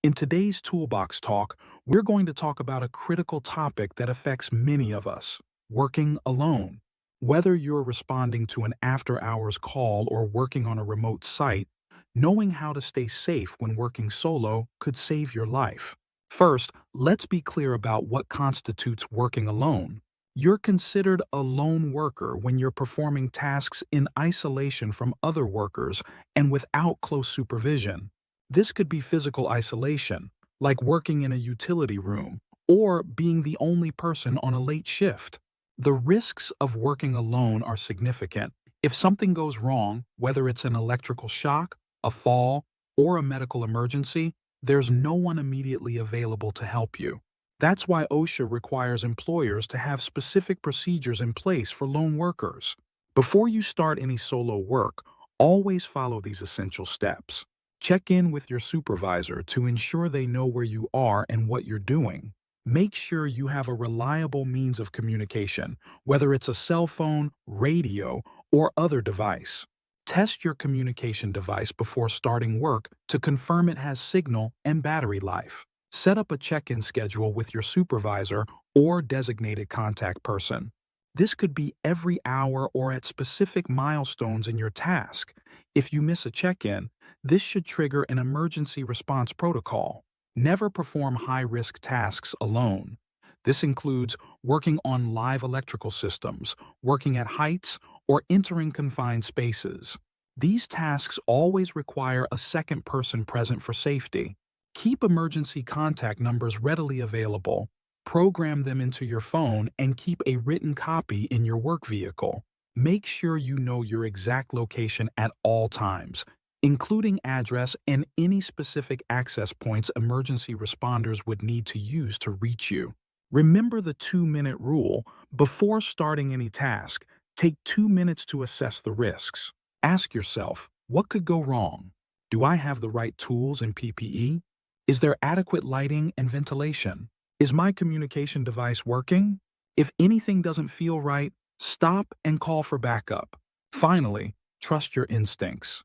In today's Toolbox Talk, we're going to talk about a critical topic that affects many of us: working alone. Whether you're responding to an after-hours call or working on a remote site, knowing how to stay safe when working solo could save your life. First, let's be clear about what constitutes working alone. You're considered a lone worker when you're performing tasks in isolation from other workers and without close supervision. This could be physical isolation, like working in a utility room, or being the only person on a late shift. The risks of working alone are significant. If something goes wrong, whether it's an electrical shock, a fall, or a medical emergency, there's no one immediately available to help you. That's why OSHA requires employers to have specific procedures in place for lone workers. Before you start any solo work, always follow these essential steps. Check in with your supervisor to ensure they know where you are and what you're doing. Make sure you have a reliable means of communication, whether it's a cell phone, radio, or other device. Test your communication device before starting work to confirm it has signal and battery life. Set up a check-in schedule with your supervisor or designated contact person. This could be every hour or at specific milestones in your task. If you miss a check-in, this should trigger an emergency response protocol. Never perform high-risk tasks alone. This includes working on live electrical systems, working at heights, or entering confined spaces. These tasks always require a second person present for safety. Keep emergency contact numbers readily available. Program them into your phone and keep a written copy in your work vehicle. Make sure you know your exact location at all times, including address and any specific access points emergency responders would need to use to reach you. Remember the 2-minute rule. Before starting any task, take 2 minutes to assess the risks. Ask yourself, what could go wrong? Do I have the right tools and PPE? Is there adequate lighting and ventilation? Is my communication device working? If anything doesn't feel right, stop and call for backup. Finally, trust your instincts.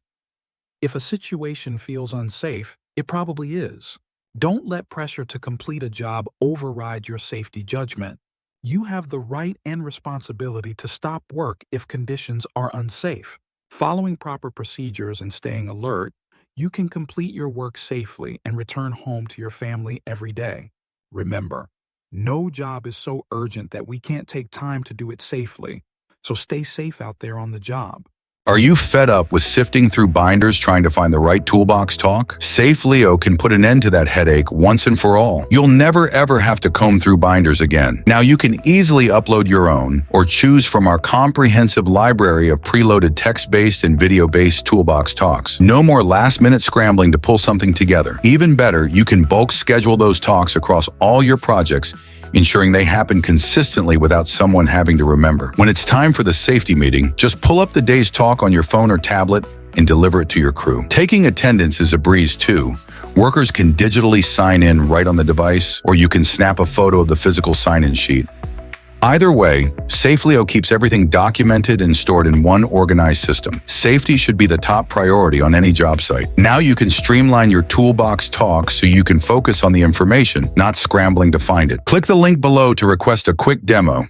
If a situation feels unsafe, it probably is. Don't let pressure to complete a job override your safety judgment. You have the right and responsibility to stop work if conditions are unsafe. Following proper procedures and staying alert, you can complete your work safely and return home to your family every day. Remember, no job is so urgent that we can't take time to do it safely, so stay safe out there on the job. Are you fed up with sifting through binders trying to find the right toolbox talk? Safe Leo can put an end to that headache once and for all. You'll never ever have to comb through binders again. Now you can easily upload your own or choose from our comprehensive library of preloaded text-based and video-based toolbox talks. No more last-minute scrambling to pull something together. Even better, you can bulk schedule those talks across all your projects, ensuring they happen consistently without someone having to remember. When it's time for the safety meeting, just pull up the day's talk on your phone or tablet and deliver it to your crew. Taking attendance is a breeze too. Workers can digitally sign in right on the device, or you can snap a photo of the physical sign-in sheet. Either way, SafeLeo keeps everything documented and stored in one organized system. Safety should be the top priority on any job site. Now you can streamline your toolbox talk so you can focus on the information, not scrambling to find it. Click the link below to request a quick demo.